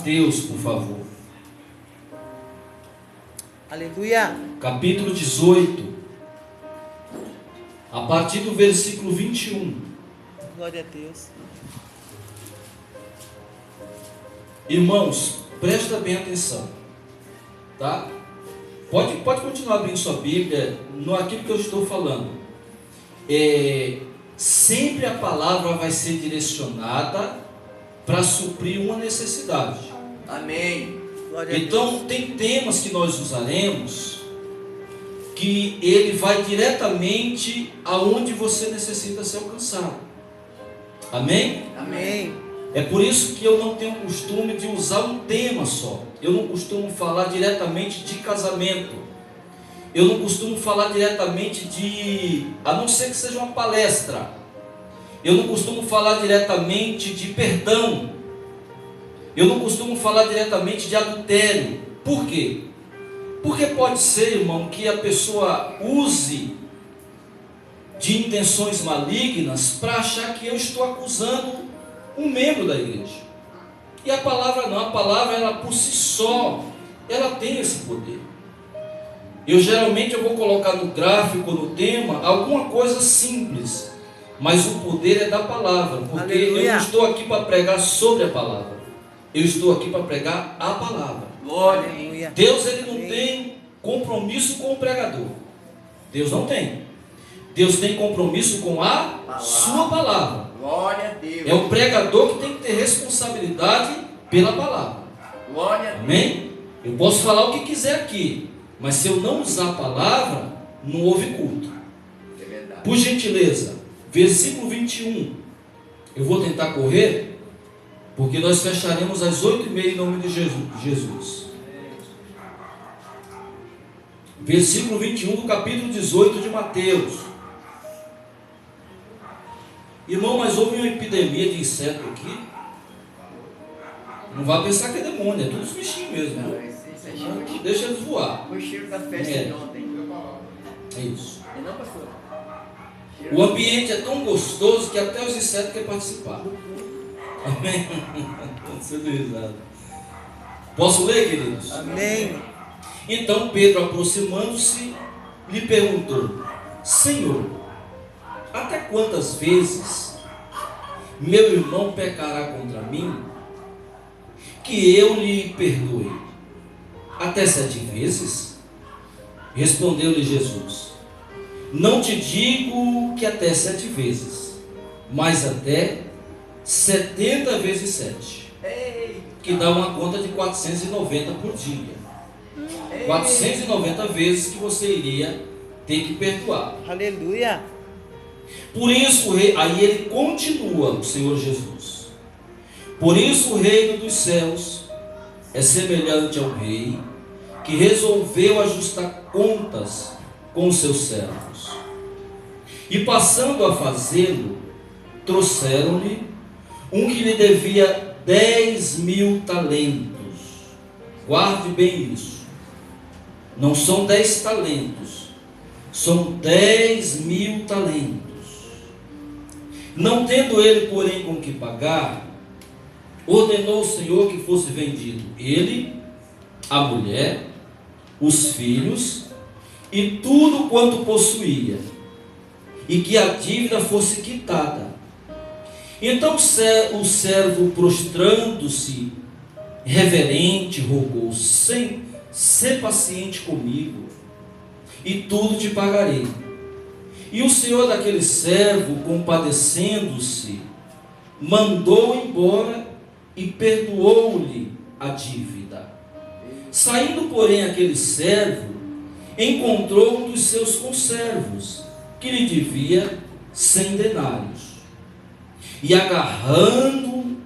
Mateus, por favor. Aleluia. Capítulo 18, a partir do versículo 21. Glória a Deus. Irmãos, presta bem atenção, tá? Pode continuar abrindo sua Bíblia no aquilo que eu estou falando. Sempre a palavra vai ser direcionada para suprir uma necessidade. Amém. Glória a Então Deus. tem temas que nós usaremos que ele vai diretamente aonde você necessita ser alcançado. Amém? Amém. É por isso que eu não tenho costume de usar um tema só. Eu não costumo falar diretamente de casamento. Eu não costumo falar diretamente a não ser que seja uma palestra. Eu não costumo falar diretamente de perdão. Eu não costumo falar diretamente de adultério. Por quê? Porque pode ser, irmão, que a pessoa use de intenções malignas para achar que eu estou acusando um membro da igreja. E a palavra não, a palavra ela por si só, ela tem esse poder. Geralmente eu vou colocar no gráfico, no tema, alguma coisa simples, mas o poder é da palavra, porque Aleluia. eu não estou aqui para pregar sobre a palavra, eu estou aqui para pregar a palavra. Glória. Aleluia. Deus ele não Amém. tem compromisso com o pregador. Deus não tem. Deus tem compromisso com a sua palavra. Glória a Deus. É o pregador que tem que ter responsabilidade pela palavra. Glória a Deus. Amém? Eu posso falar o que quiser aqui, mas se eu não usar a palavra, não houve culto. É verdade. Por gentileza, versículo 21. Eu vou tentar correr, porque nós fecharemos às 8h30 em nome de Jesus. Versículo 21 do capítulo 18 de Mateus. Irmão, mas houve uma epidemia de inseto aqui. Não vai pensar que é demônio, é tudo os bichinhos mesmo. Não, Né? esse é Deixa eles voar. o cheiro da festa É. de ontem. É isso. E não, pastor? O ambiente é tão gostoso que até os insetos querem participar. Amém? Estou sendo risado. Posso ler, queridos? Amém. Então Pedro, aproximando-se, lhe perguntou: Senhor, até quantas vezes meu irmão pecará contra mim, que eu lhe perdoe? Até 7 vezes? Respondeu-lhe Jesus: Não te digo que até 7 vezes, mas até 70 vezes 7, Ei, que dá uma conta de 490 por dia. 490 vezes que você iria ter que perdoar. Aleluia. Por isso, aí ele continua, o Senhor Jesus. Por isso o reino dos céus é semelhante ao rei que resolveu ajustar contas com os seus servos. E passando a fazê-lo, trouxeram-lhe um que lhe devia 10.000 talentos. Guarde bem isso. Não são 10 talentos, são 10.000 talentos. Não tendo ele, porém, com que pagar, ordenou o Senhor que fosse vendido ele, a mulher, os filhos e tudo quanto possuía, e que a dívida fosse quitada. Então o servo, prostrando-se, reverente, rogou: Sê paciente comigo, e tudo te pagarei. E o senhor daquele servo, compadecendo-se, mandou embora e perdoou-lhe a dívida. Saindo, porém, aquele servo, encontrou um dos seus conservos, que lhe devia 100 denários. E agarrando,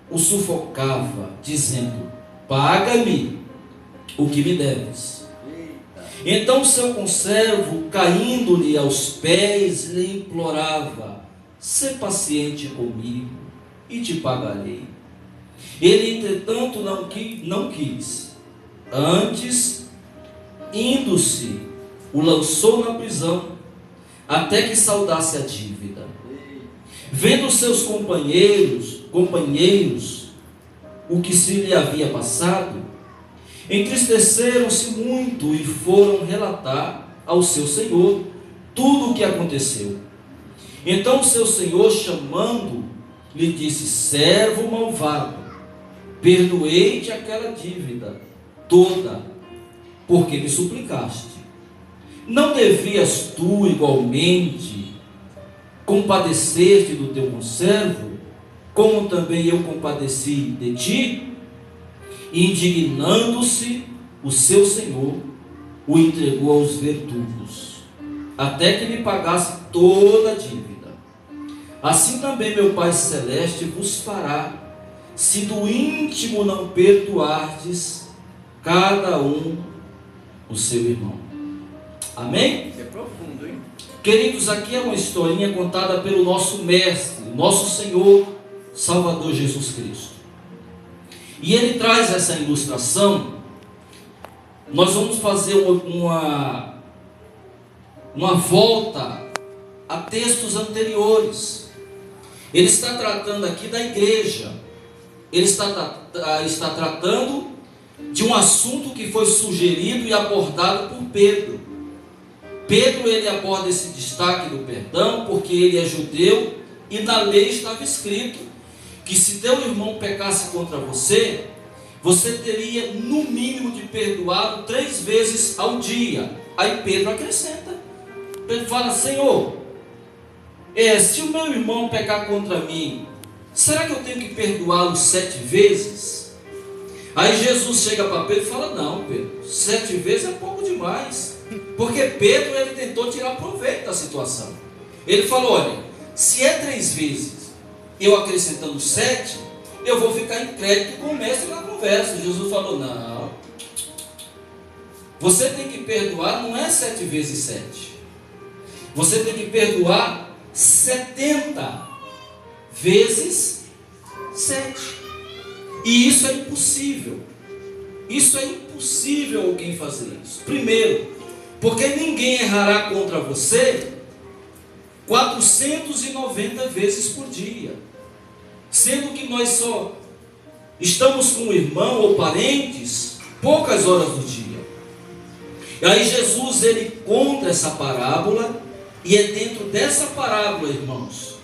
o sufocava, dizendo: Paga-me o que me deves. Então o seu conservo, caindo-lhe aos pés, lhe implorava: Sê paciente comigo e te pagarei. Ele, entretanto, não quis. Antes, indo-se, o lançou na prisão, até que saudasse a dívida. Vendo seus companheiros o que se lhe havia passado, entristeceram-se muito e foram relatar ao seu senhor tudo o que aconteceu. Então o seu senhor, chamando, lhe disse: servo malvado, perdoei-te aquela dívida toda, porque me suplicaste. Não devias tu igualmente compadecer-te do teu conservo, como também eu compadeci de ti? Indignando-se, o seu senhor o entregou aos verdugos, até que lhe pagasse toda a dívida. Assim também meu Pai Celeste vos fará, se do íntimo não perdoardes cada um o seu irmão. Amém? Isso é profundo, hein? Queridos, aqui é uma historinha contada pelo nosso mestre, nosso Senhor Salvador Jesus Cristo. E ele traz essa ilustração. Nós vamos fazer uma volta a textos anteriores. Ele está tratando aqui da igreja. Ele está tratando de um assunto que foi sugerido e abordado por Pedro. Pedro, ele aborda esse destaque do perdão porque ele é judeu e na lei estava escrito que se teu irmão pecasse contra você, você teria no mínimo de perdoado 3 vezes ao dia. Aí Pedro acrescenta, Pedro fala: Senhor, se o meu irmão pecar contra mim, será que eu tenho que perdoá-lo 7 vezes? Aí Jesus chega para Pedro e fala: não, Pedro, 7 vezes é pouco demais. Porque Pedro, ele tentou tirar proveito da situação. Ele falou: olha, se é 3 vezes, eu acrescentando 7, eu vou ficar em crédito com o mestre na conversa. Jesus falou: não, você tem que perdoar, não é 7 vezes 7. Você tem que perdoar 70 vezes 7. E isso é impossível. Isso é impossível alguém fazer isso. Primeiro, porque ninguém errará contra você 490 vezes por dia, sendo que nós só estamos com um irmão ou parentes poucas horas do dia. E aí Jesus, ele conta essa parábola, e é dentro dessa parábola, irmãos,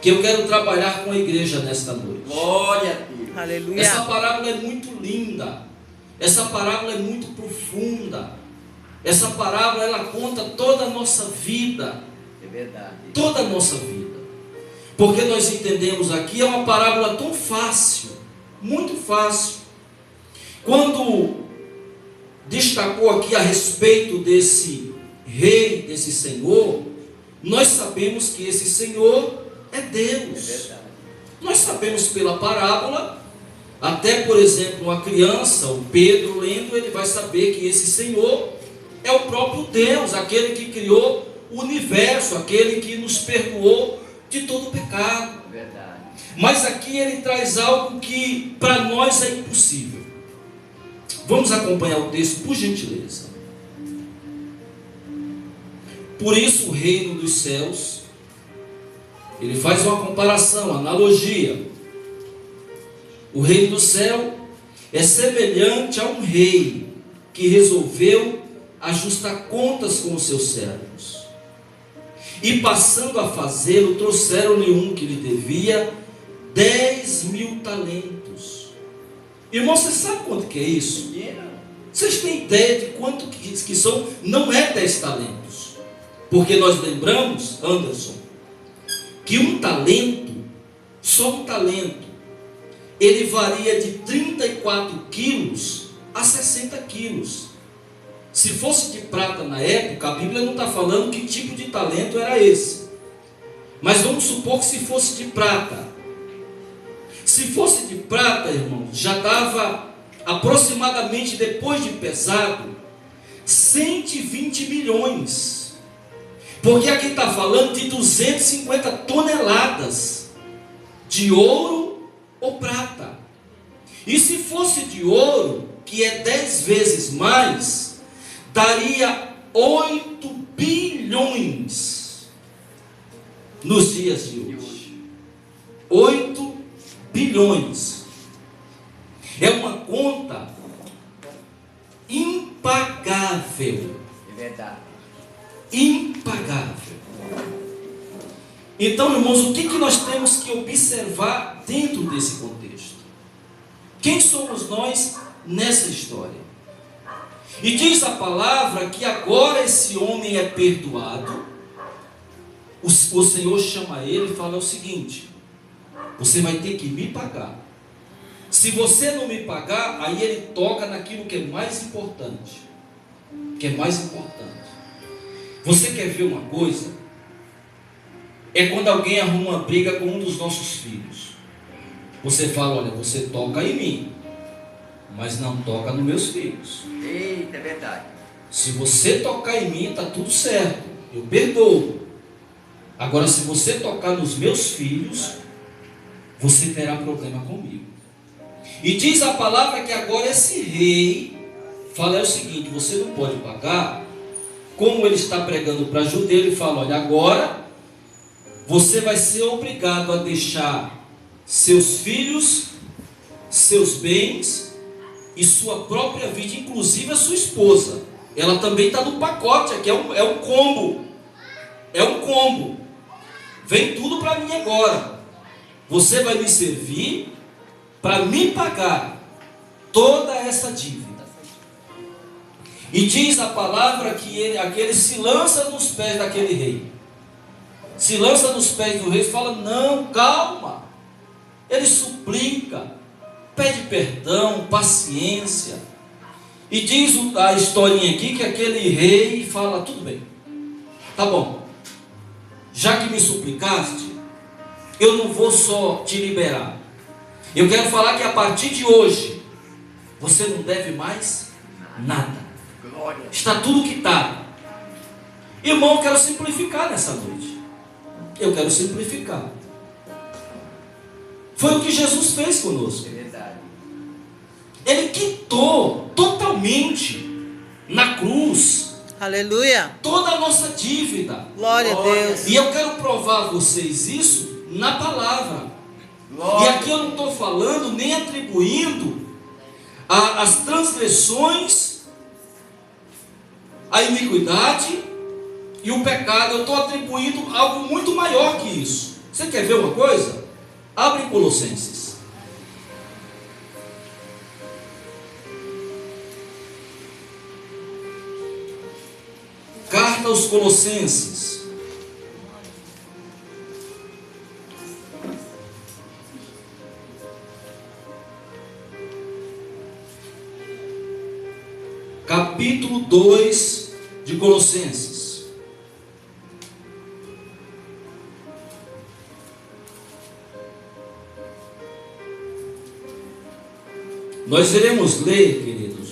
que eu quero trabalhar com a igreja nesta noite. Glória a Deus. Aleluia. Essa parábola é muito linda, essa parábola é muito profunda, essa parábola, ela conta toda a nossa vida, É verdade. toda a nossa vida, porque nós entendemos aqui, é uma parábola tão fácil, muito fácil. Quando destacou aqui a respeito desse rei, desse senhor, nós sabemos que esse senhor é É Deus. verdade. Nós sabemos pela parábola, até por exemplo, uma criança, o Pedro lendo, ele vai saber que esse senhor é o próprio Deus, aquele que criou o universo, aquele que nos perdoou de todo o pecado. É verdade. Mas aqui ele traz algo que para nós é impossível. Vamos acompanhar o texto, por gentileza. Por isso o reino dos céus, ele faz uma comparação, analogia. O reino do céu é semelhante a um rei que resolveu ajustar contas com os seus servos. E passando a fazê-lo, trouxeram-lhe um que lhe devia 10.000 talentos. Irmão, você sabe quanto que é isso? Vocês têm ideia de quanto que são? Não é 10 talentos. Porque nós lembramos, Anderson, que um talento, só um talento, ele varia de 34 quilos a 60 quilos. Se fosse de prata na época, a Bíblia não está falando que tipo de talento era esse. Mas vamos supor que se fosse de prata. Se fosse de prata, irmão, já dava aproximadamente, depois de pesado, 120 milhões. Porque aqui está falando de 250 toneladas de ouro ou prata. E se fosse de ouro, que é 10 vezes mais, daria 8 bilhões nos dias de hoje. 8 bilhões. É uma conta impagável. É verdade. Impagável. Então, irmãos, o que nós temos que observar dentro desse contexto? Quem somos nós nessa história? E diz a palavra que agora esse homem é perdoado. O Senhor chama ele e fala o seguinte: você vai ter que me pagar. Se você não me pagar, aí ele toca naquilo que é mais importante. Você quer ver uma coisa? É quando alguém arruma uma briga com um dos nossos filhos. Você fala: olha, você toca em mim, mas não toca nos meus filhos. Eita, é verdade. Se você tocar em mim, está tudo certo, eu perdoo. Agora, se você tocar nos meus filhos, você terá problema comigo. E diz a palavra que agora esse rei fala o seguinte: você não pode pagar. Como ele está pregando para judeu, ele fala: olha, agora você vai ser obrigado a deixar seus filhos, seus bens e sua própria vida, inclusive a sua esposa. Ela também está no pacote aqui, é um combo. É um combo. Vem tudo para mim agora. Você vai me servir para me pagar toda essa dívida. E diz a palavra que ele se lança nos pés daquele rei. Se lança nos pés do rei e fala: não, calma. Ele suplica, pede perdão, paciência. E diz a historinha aqui que aquele rei fala: tudo bem, tá bom, já que me suplicaste, eu não vou só te liberar, eu quero falar que a partir de hoje você não deve mais nada. Glória. Está tudo quitado. Irmão, eu quero simplificar nessa noite. Eu quero simplificar. Foi o que Jesus fez conosco. É verdade. Ele quitou totalmente na cruz Aleluia. toda a nossa dívida. Glória a Deus. E eu quero provar a vocês isso na palavra. Glória. E aqui eu não estou falando nem atribuindo as transgressões, a iniquidade e o pecado. Eu estou atribuindo algo muito maior que isso. Você quer ver uma coisa? Abre em Colossenses. Carta aos Colossenses. Capítulo 2 de Colossenses. Nós iremos ler, queridos,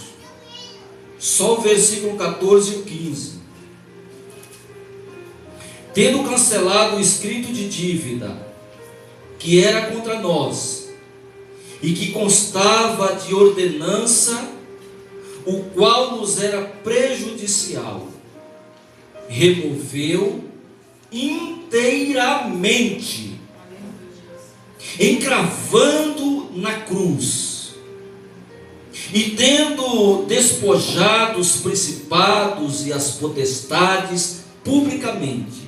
só o versículo 14 e o 15. Tendo cancelado o escrito de dívida que era contra nós e que constava de ordenança, o qual nos era prejudicial, removeu inteiramente, encravando na cruz, e tendo despojado os principados e as potestades publicamente,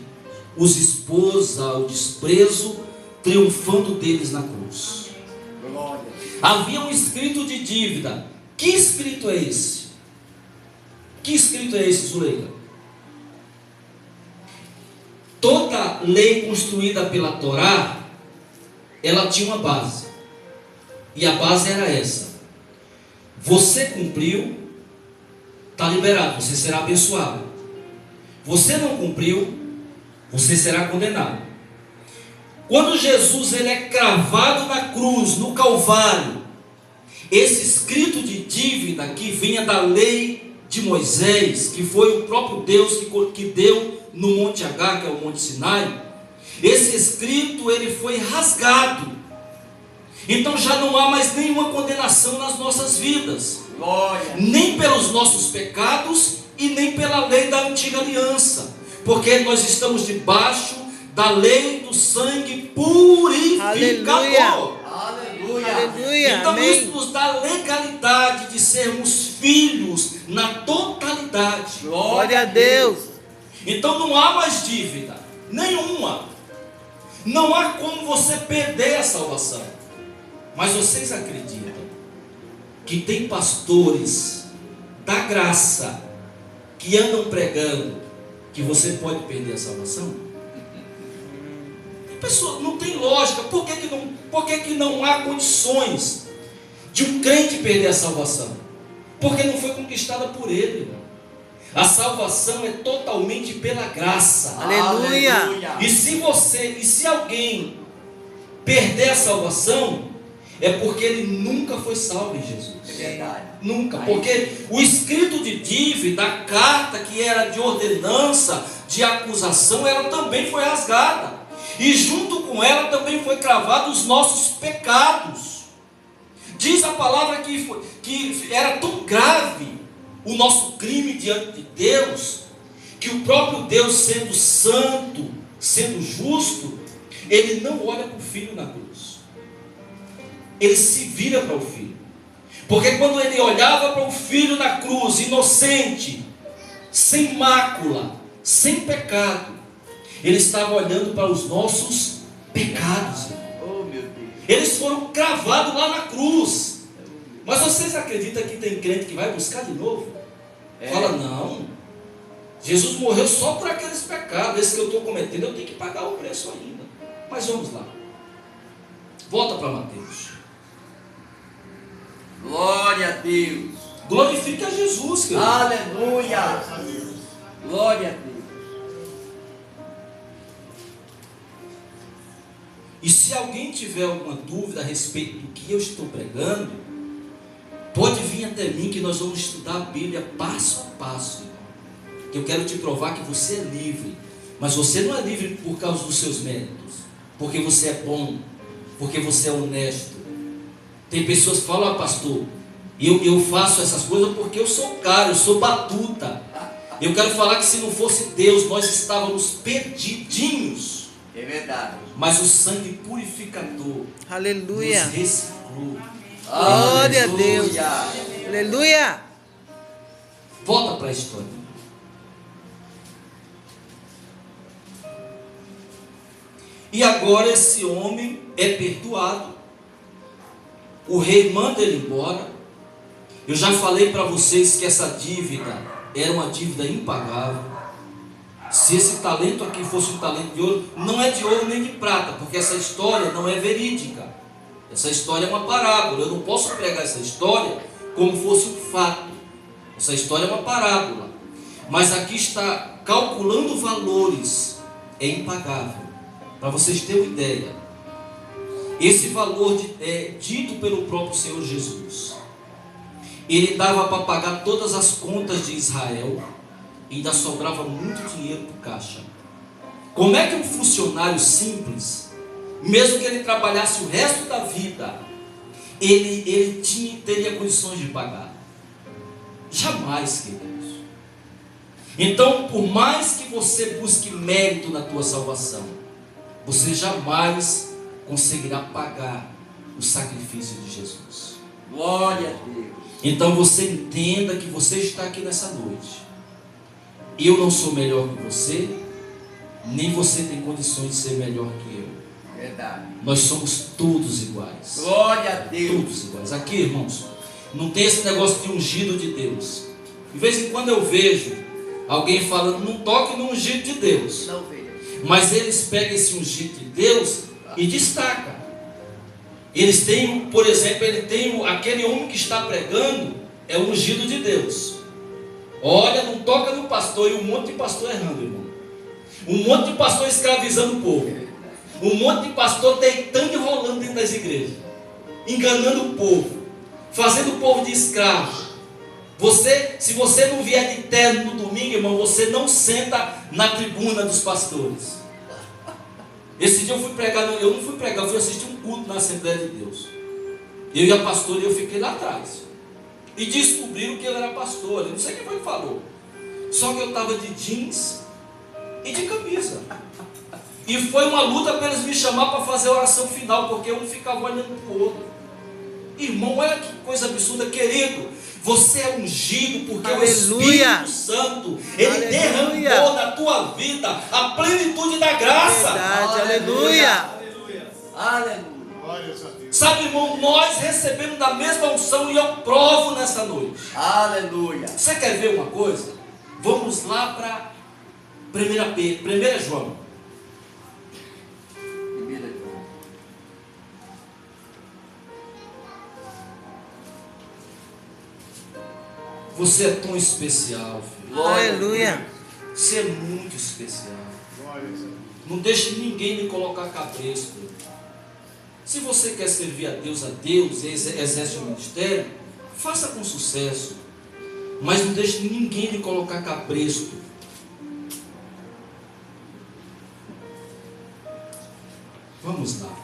os expôs ao desprezo, triunfando deles na cruz. Glória. Havia um escrito de dívida. Que escrito é esse? Que escrito é esse, Zuleika? Toda lei construída pela Torá, ela tinha uma base. E a base era essa: você cumpriu, está liberado, você será abençoado. Você não cumpriu, você será condenado. Quando Jesus ele é cravado na cruz, no Calvário, esse escrito de dívida que vinha da lei de Moisés, que foi o próprio Deus que deu no Monte Agar, que é o Monte Sinai, esse escrito ele foi rasgado. Então já não há mais nenhuma condenação nas nossas vidas, Glória. nem pelos nossos pecados e nem pela lei da antiga aliança, porque nós estamos debaixo da lei do sangue purificador. Aleluia. Aleluia. Aleluia. Então Amém. isso nos dá legalidade de sermos filhos na totalidade. Glória a Deus. Então não há mais dívida nenhuma. Não há como você perder a salvação. Mas vocês acreditam que tem pastores da graça que andam pregando que você pode perder a salvação? Pessoa, não tem lógica. Por que não há condições de um crente perder a salvação? Porque não foi conquistada por ele, irmão. A salvação é totalmente pela graça. Aleluia. E se alguém perder a salvação, é porque ele nunca foi salvo em Jesus. É verdade. Nunca, porque o escrito de dívida, a carta que era de ordenança, de acusação, ela também foi rasgada. E junto com ela também foi cravado os nossos pecados. Diz a palavra que era tão grave o nosso crime diante de Deus, que o próprio Deus, sendo santo, sendo justo, ele não olha para o filho na cruz. Ele se vira para o filho. Porque quando ele olhava para o filho na cruz, inocente, sem mácula, sem pecado, ele estava olhando para os nossos pecados. Oh, meu Deus. Eles foram cravados lá na cruz. Mas vocês acreditam que tem crente que vai buscar de novo? Fala, não. Jesus morreu só por aqueles pecados. Esse que eu estou cometendo, eu tenho que pagar o preço ainda. Mas vamos lá. Volta para Mateus. Glória a Deus. Glorifique a Jesus, querido. Aleluia. Glória a Deus. E se alguém tiver alguma dúvida a respeito do que eu estou pregando, pode vir até mim que nós vamos estudar a Bíblia passo a passo. Eu quero te provar que você é livre. Mas você não é livre por causa dos seus méritos, porque você é bom, porque você é honesto. Tem pessoas que falam, pastor, eu faço essas coisas porque eu sou caro, eu sou batuta. Eu quero falar que se não fosse Deus, nós estávamos perdidinhos. É verdade. Mas o sangue purificador Aleluia. nos reciclou. Glória a Deus. Aleluia. Aleluia. Volta para a história. E agora esse homem é perdoado. O rei manda ele embora. Eu já falei para vocês que essa dívida era uma dívida impagável. Se esse talento aqui fosse um talento de ouro, não é de ouro nem de prata, porque essa história não é verídica. Essa história é uma parábola. Eu não posso pregar essa história como fosse um fato. Essa história é uma parábola. Mas aqui está calculando valores. É impagável. Para vocês terem uma ideia. Esse valor é dito pelo próprio Senhor Jesus. Ele dava para pagar todas as contas de Israel. E ainda sobrava muito dinheiro para o caixa. Como é que um funcionário simples, mesmo que ele trabalhasse o resto da vida, ele teria condições de pagar? Jamais, queridos. Então, por mais que você busque mérito na tua salvação, você jamais conseguirá pagar o sacrifício de Jesus. Glória a Deus. Então você entenda que você está aqui nessa noite. Eu não sou melhor que você, nem você tem condições de ser melhor que eu. Verdade. Nós somos todos iguais. Glória a Deus. Todos iguais. Aqui, irmãos, não tem esse negócio de ungido de Deus. De vez em quando eu vejo alguém falando, não toque no ungido de Deus. Não veio. Mas eles pegam esse ungido de Deus e destacam. Eles têm, por exemplo, aquele homem que está pregando é o ungido de Deus. Olha, não toca no pastor, e um monte de pastor errando, irmão. Um monte de pastor escravizando o povo. Um monte de pastor deitando e rolando dentro das igrejas. Enganando o povo. Fazendo o povo de escravo. Se você não vier de terno no domingo, irmão, você não senta na tribuna dos pastores. Esse dia eu fui pregar, eu não fui pregar, eu fui assistir um culto na Assembleia de Deus. Eu e a pastora, eu fiquei lá atrás. E descobriram que ele era pastor. Eu não sei quem foi que falou. Só que eu estava de jeans e de camisa. E foi uma luta para eles me chamar para fazer a oração final, porque eu não ficava olhando para o outro. Irmão, olha que coisa absurda, querido. Você é ungido porque Aleluia. o Espírito Santo, ele Aleluia. derramou na tua vida a plenitude da graça. Verdade, aleluia. Aleluia. Sabe, irmão, nós recebemos da mesma unção e eu provo nessa noite. Aleluia. Você quer ver uma coisa? Vamos lá para 1 João. Primeira João. Você é tão especial, filho. Aleluia. Você é muito especial. Não deixe ninguém lhe colocar cabresto. Se você quer servir a Deus e exerce o ministério, faça com sucesso. Mas não deixe ninguém lhe colocar cabresto. Vamos lá.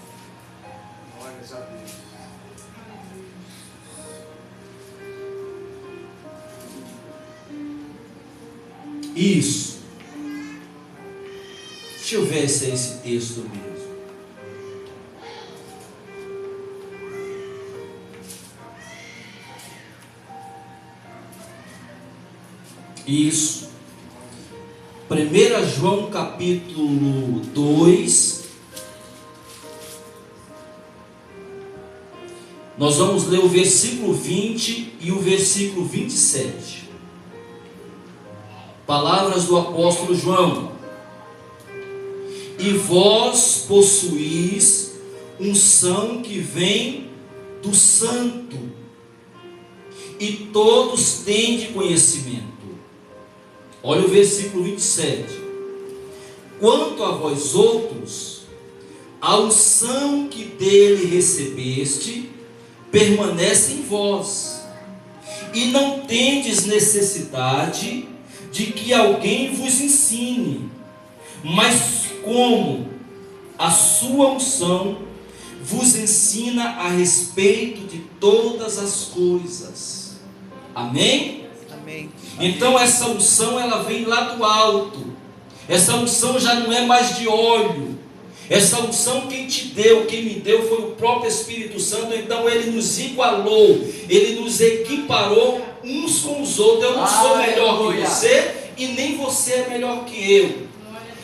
Isso. Deixa eu ver se é esse texto mesmo. Isso. 1 João capítulo 2. Nós vamos ler o versículo 20 e o versículo 27. Palavras do apóstolo João. E vós possuís unção que vem do Santo, e todos têm de conhecimento. Olha o versículo 27. Quanto a vós outros, a unção que dele recebeste permanece em vós, e não tendes necessidade de que alguém vos ensine, mas como a sua unção vos ensina a respeito de todas as coisas. Amém? Amém. Então essa unção, ela vem lá do alto. Essa unção já não é mais de óleo. Essa unção quem te deu, quem me deu foi o próprio Espírito Santo. Então ele nos igualou, ele nos equiparou uns com os outros. Eu não sou melhor que você e nem você é melhor que eu.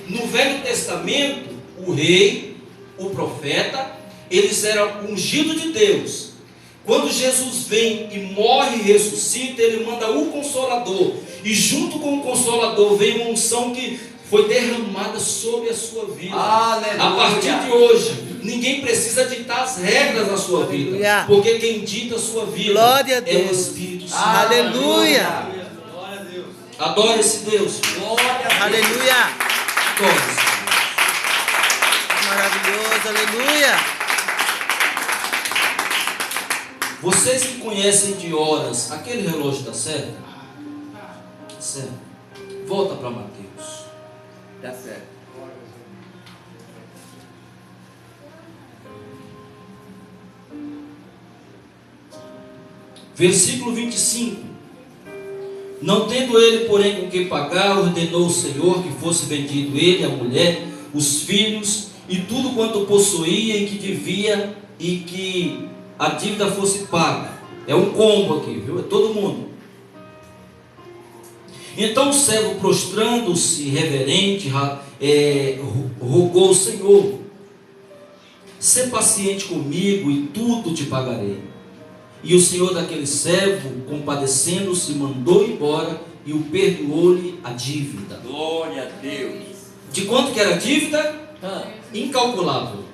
No Velho Testamento, o rei, o profeta, eles eram ungidos de Deus. Quando Jesus vem e morre e ressuscita, ele manda o Consolador. E junto com o Consolador vem uma unção que foi derramada sobre a sua vida. Aleluia. A partir de hoje, ninguém precisa ditar as regras da sua vida. Aleluia. Porque quem dita a sua vida Glória a é Deus. o Espírito Santo. Aleluia. Adore esse Deus. Glória a Deus. Aleluia. Adore esse Deus. Maravilhoso, aleluia. Vocês que conhecem de horas aquele relógio da certo? Certo. Volta para Mateus. Tá certo. Versículo 25. Não tendo ele, porém, com que pagar, ordenou o Senhor que fosse vendido ele, a mulher, os filhos e tudo quanto possuía e que devia, e que a dívida fosse paga. É um combo aqui, viu? É todo mundo. Então o servo, prostrando-se reverente, rogou ao Senhor: sê paciente comigo e tudo te pagarei. E o senhor daquele servo, compadecendo-se, mandou embora e o perdoou-lhe a dívida. Glória a Deus. De quanto que era a dívida? Incalculável.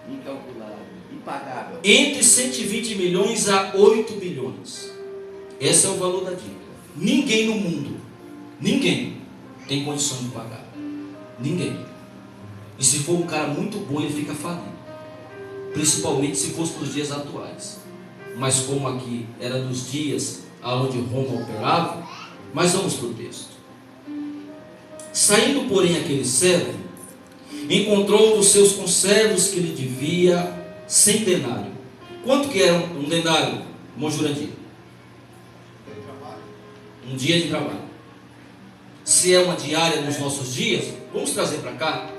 Incalculável. Impagável. Entre 120 milhões a 8 bilhões. Esse é o valor da dívida. Ninguém no mundo, ninguém tem condição de pagar. Ninguém. E se for um cara muito bom, ele fica falido. Principalmente se fosse nos dias atuais. Mas como aqui era nos dias onde Roma operava, mas vamos para o texto. Saindo, porém, aquele servo, encontrou um dos seus conservos que lhe devia 100 denários. Quanto que era um denário, irmão Jurandir? Um dia de trabalho. Se é uma diária nos nossos dias, vamos trazer para cá.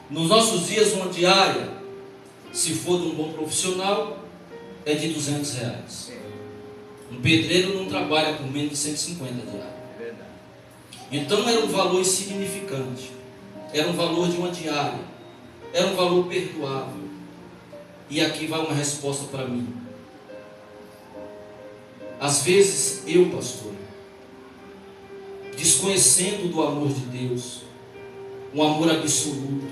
Nos nossos dias, uma diária, se for de um bom profissional, é de R$ 200. Um pedreiro não trabalha por menos de 150 diários. É verdade. Então era um valor insignificante. Era um valor de uma diária. Era um valor perdoável. E aqui vai uma resposta para mim. Às vezes eu, pastor, desconhecendo do amor de Deus, um amor absoluto,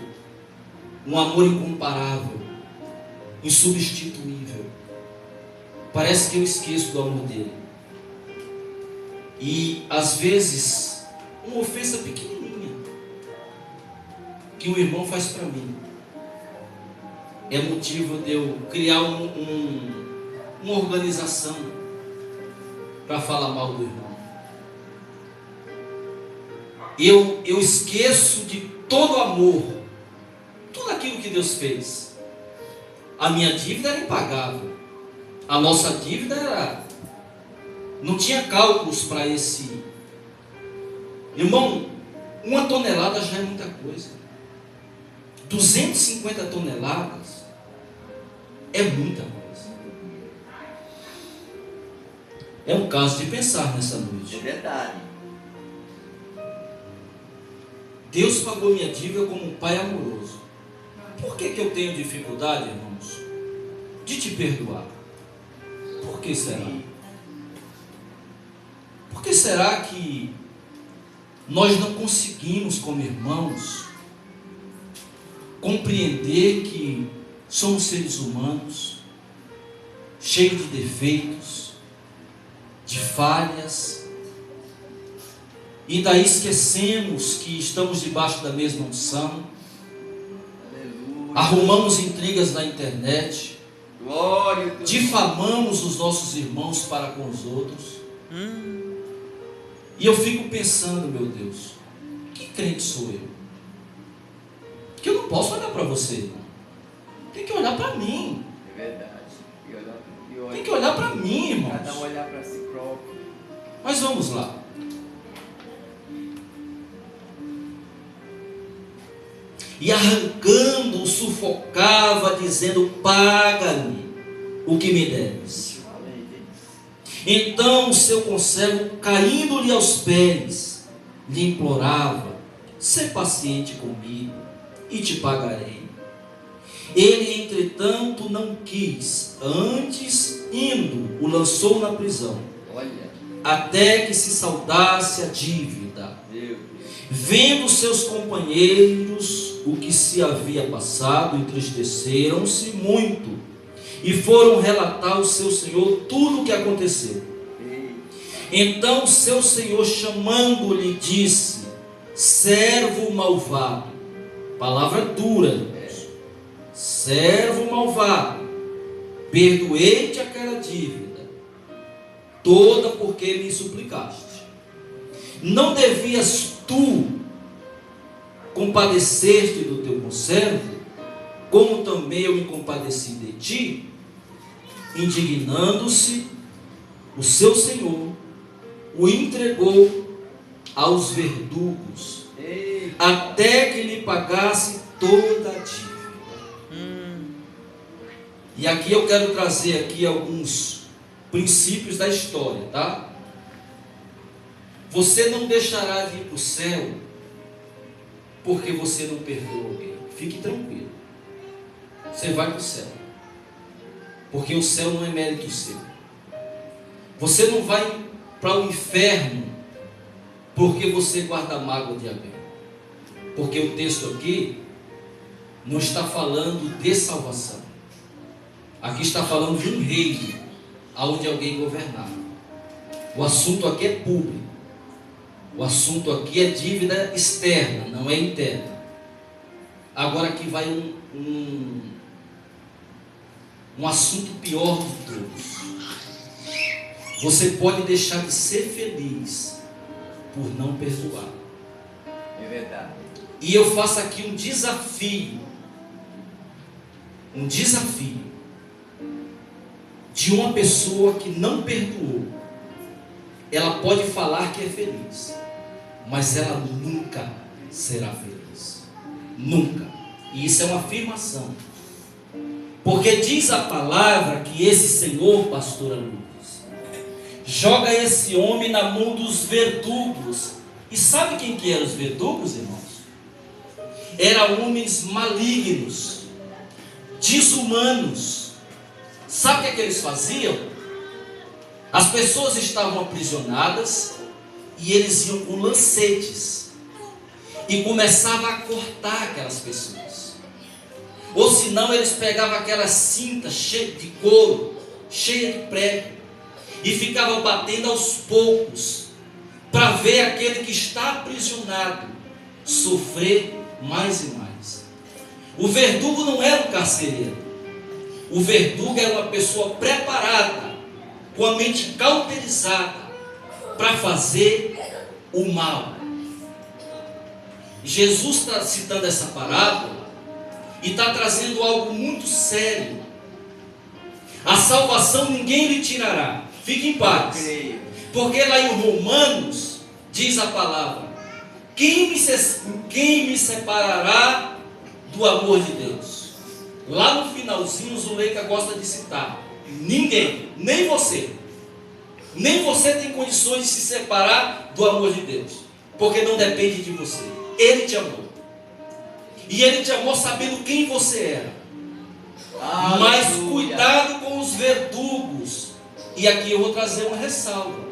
um amor incomparável, insubstituível, parece que eu esqueço do amor dele. E às vezes uma ofensa pequenininha que o irmão faz para mim é motivo de eu criar uma organização para falar mal do irmão. Eu esqueço de todo o amor, tudo aquilo que Deus fez. A minha dívida era impagável. A nossa dívida era... não tinha cálculos para esse... Irmão, 1 tonelada já é muita coisa. 250 toneladas é muita coisa. É um caso de pensar nessa noite. É verdade. Deus pagou minha dívida como um pai amoroso. Por que eu tenho dificuldade, irmãos, de te perdoar? Por que será? Por que será que nós não conseguimos, como irmãos, compreender que somos seres humanos, cheios de defeitos, de falhas, e daí esquecemos que estamos debaixo da mesma unção, arrumamos intrigas na internet, Glória a Deus. difamamos os nossos irmãos para com os outros. E eu fico pensando, meu Deus, que crente sou eu? Que eu não posso olhar para você, irmão. Tem que olhar para mim. É verdade. Tem que olhar para mim, irmãos. Cada um olhar para si próprio. Mas vamos lá. E arrancando, sufocava, dizendo: paga-me o que me deves. Então o seu conservo, caindo-lhe aos pés, lhe implorava: sê paciente comigo e te pagarei. Ele, entretanto, não quis, antes, indo, o lançou na prisão, até que se saldasse a dívida. Vendo seus companheiros o que se havia passado, entristeceram-se muito e foram relatar ao seu senhor tudo o que aconteceu. Então seu senhor, chamando-lhe, disse: servo malvado. Palavra dura, irmãos. Servo malvado, perdoei-te aquela dívida toda porque me suplicaste. Não devias tu compadecer-te do teu conservo, como também eu me compadeci de ti? Indignando-se, o seu senhor o entregou aos verdugos, até que lhe pagasse toda a dívida. E aqui eu quero trazer aqui alguns princípios da história, tá? Você não deixará de ir para o céu porque você não perdoa alguém. Fique tranquilo. Você vai para o céu. Porque o céu não é mérito seu. Você não vai para o inferno porque você guarda mágoa de alguém. Porque o texto aqui não está falando de salvação. Aqui está falando de um reino onde alguém governava. O assunto aqui é público. O assunto aqui é dívida externa, não é interna. Agora aqui vai um assunto pior de todos. Você pode deixar de ser feliz por não perdoar. É verdade. E eu faço aqui um desafio. Um desafio de uma pessoa que não perdoou. Ela pode falar que é feliz, mas ela nunca será feliz. Nunca. E isso é uma afirmação. Porque diz a palavra que esse Senhor, pastora Lucas, joga esse homem na mão dos verdugos. E sabe quem que eram os verdugos, irmãos? Eram homens malignos, desumanos. Sabe o que é que eles faziam? As pessoas estavam aprisionadas e eles iam com lancetes e começavam a cortar aquelas pessoas. Ou senão eles pegavam aquela cinta cheia de couro, cheia de prego, e ficavam batendo aos poucos, para ver aquele que está aprisionado sofrer mais e mais. O verdugo não era um carcereiro. O verdugo era uma pessoa preparada, com a mente cauterizada, para fazer o mal. Jesus está citando essa parábola e está trazendo algo muito sério. A salvação ninguém lhe tirará. Fique em paz. Porque lá em Romanos diz a palavra: quem me separará do amor de Deus? Lá no finalzinho, Zuleika gosta de citar: ninguém, nem você. Nem você tem condições de se separar do amor de Deus, porque não depende de você. Ele te amou. E Ele te amou sabendo quem você era. Mas cuidado com os verdugos. E aqui eu vou trazer uma ressalva.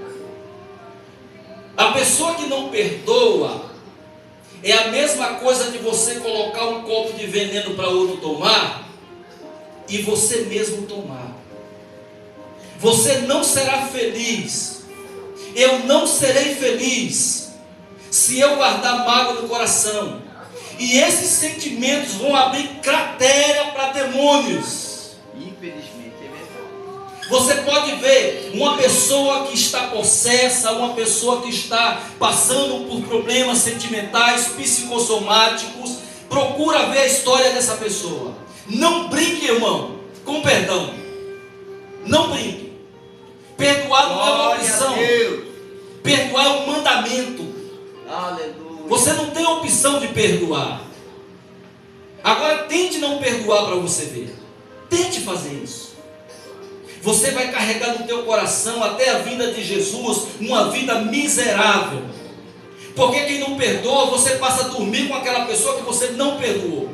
A pessoa que não perdoa é a mesma coisa de você colocar um copo de veneno para outro tomar e você mesmo tomar. Você não será feliz. Eu não serei feliz se eu guardar mágoa no coração. E esses sentimentos vão abrir cratera para demônios. Infelizmente, é verdade. Você pode ver uma pessoa que está possessa, uma pessoa que está passando por problemas sentimentais, psicossomáticos. Procura ver a história dessa pessoa. Não brinque, irmão, com perdão. Não brinque. Perdoar não é uma opção. Perdoar é um mandamento. Aleluia. Você não tem opção de perdoar. Agora tente não perdoar para você ver. Tente fazer isso. Você vai carregar no teu coração até a vinda de Jesus uma vida miserável. Porque quem não perdoa, você passa a dormir com aquela pessoa que você não perdoou.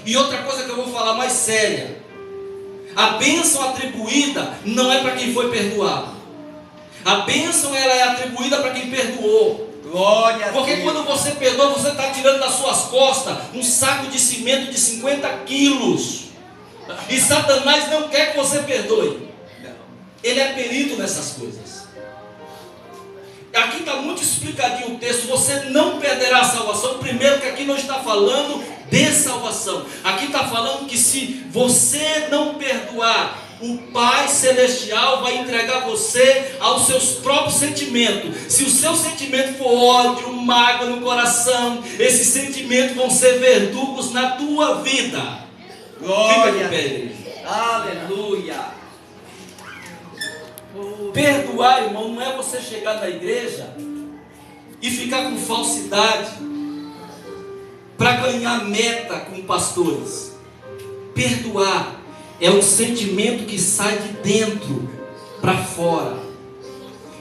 E outra coisa que eu vou falar mais séria: a bênção atribuída não é para quem foi perdoado. A bênção ela é atribuída para quem perdoou. Glória a Porque Deus. quando você perdoa, você está tirando das suas costas um saco de cimento de 50 quilos. E Satanás não quer que você perdoe. Ele é perito nessas coisas. Aqui está muito explicadinho o texto. Você não perderá a salvação. Primeiro que aqui não está falando de salvação. Aqui está falando que se você não perdoar, o Pai Celestial vai entregar você aos seus próprios sentimentos. Se o seu sentimento for ódio, mágoa no coração, esses sentimentos vão ser verdugos na tua vida. Glória a Deus. Deus. Aleluia. Perdoar, irmão, não é você chegar na igreja e ficar com falsidade para ganhar meta com pastores. Perdoar é um sentimento que sai de dentro para fora.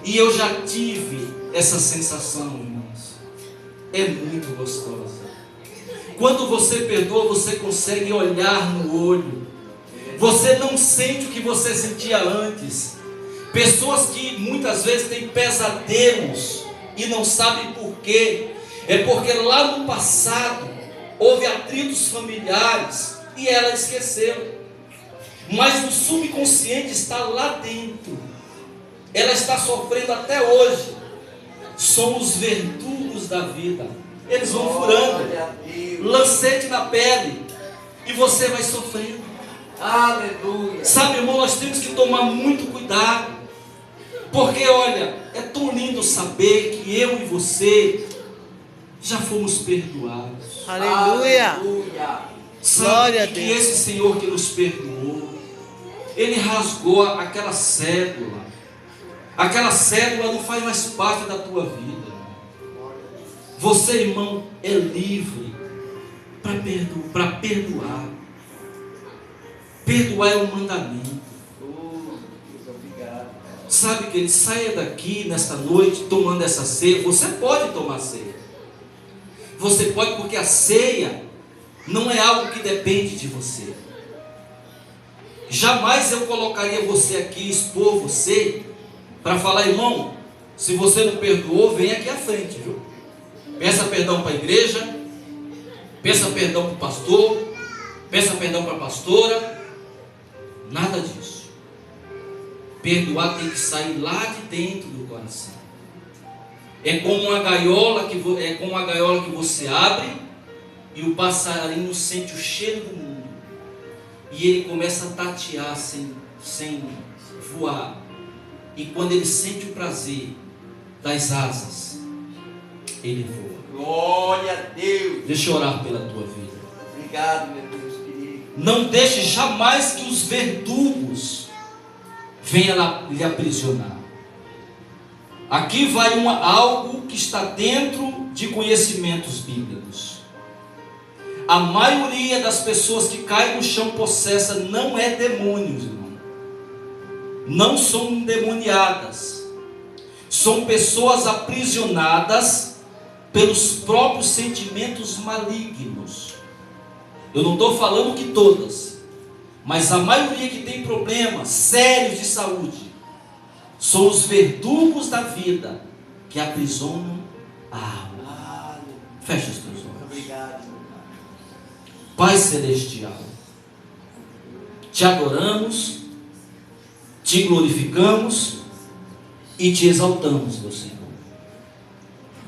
E eu já tive essa sensação, irmãos. É muito gostosa. Quando você perdoa, você consegue olhar no olho. Você não sente o que você sentia antes. Pessoas que muitas vezes têm pesadelos e não sabem por quê. É porque lá no passado houve atritos familiares e ela esqueceu. Mas o subconsciente está lá dentro. Ela está sofrendo até hoje. São os verdugos da vida. Eles vão furando lancete na pele e você vai sofrendo. Aleluia. Sabe, irmão, nós temos que tomar muito cuidado. Porque olha, é tão lindo saber que eu e você já fomos perdoados. Aleluia. Sabe Glória a que Deus. esse Senhor que nos perdoou, Ele rasgou aquela cédula. Aquela cédula não faz mais parte da tua vida. Você, irmão, é livre para perdoar. Perdoar é um mandamento. Oh, Deus, obrigado. Sabe que ele saia daqui nesta noite tomando essa ceia. Você pode tomar ceia. Você pode, porque a ceia não é algo que depende de você. Jamais eu colocaria você aqui, expor você, para falar, irmão, se você não perdoou, vem aqui à frente, viu? Peça perdão para a igreja, peça perdão para o pastor, peça perdão para a pastora. Nada disso. Perdoar tem que sair lá de dentro do coração. É como uma gaiola que você abre e o passarinho sente o cheiro do mundo. E ele começa a tatear sem voar. E quando ele sente o prazer das asas, ele voa. Glória a Deus. Deixa eu orar pela tua vida. Obrigado, meu Deus querido. Não deixe jamais que os verdugos venham lhe aprisionar. Aqui vai algo que está dentro de conhecimentos bíblicos. A maioria das pessoas que caem no chão possessa não é demônios, irmão. Não são endemoniadas. São pessoas aprisionadas pelos próprios sentimentos malignos. Eu não estou falando que todas, mas a maioria que tem problemas sérios de saúde são os verdugos da vida que aprisionam a alma. Feche os teus olhos. Obrigado. Pai Celestial, te adoramos, te glorificamos e te exaltamos, meu Senhor.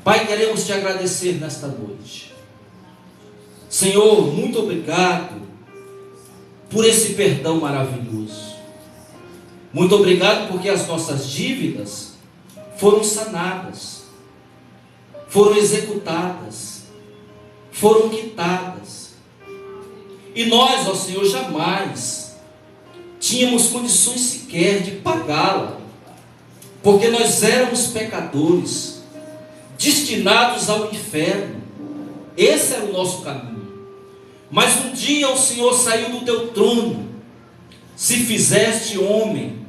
Pai, queremos te agradecer nesta noite. Senhor, muito obrigado por esse perdão maravilhoso. Muito obrigado porque as nossas dívidas foram sanadas, foram executadas, foram quitadas. E nós, ó Senhor, jamais tínhamos condições sequer de pagá-la, porque nós éramos pecadores, destinados ao inferno. Esse era o nosso caminho. Mas um dia o Senhor saiu do teu trono, se fizeste homem,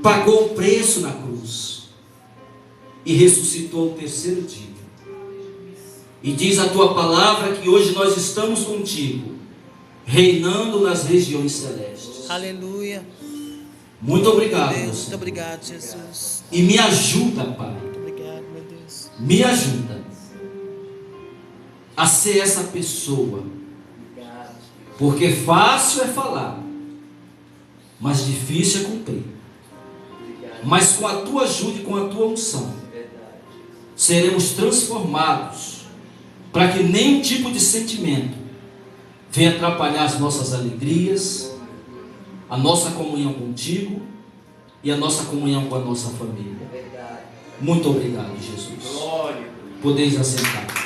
pagou o preço na cruz e ressuscitou ao terceiro dia. E diz a tua palavra que hoje nós estamos contigo, reinando nas regiões celestes. Aleluia. Muito obrigado, Deus, Senhor. muito obrigado, Jesus. E me ajuda, Pai. Muito obrigado, meu Deus. Me ajuda a ser essa pessoa. Porque fácil é falar, mas difícil é cumprir. Mas com a tua ajuda e com a tua unção, seremos transformados, para que nenhum tipo de sentimento venha atrapalhar as nossas alegrias, a nossa comunhão contigo e a nossa comunhão com a nossa família. Muito obrigado, Jesus. Podeis assentar.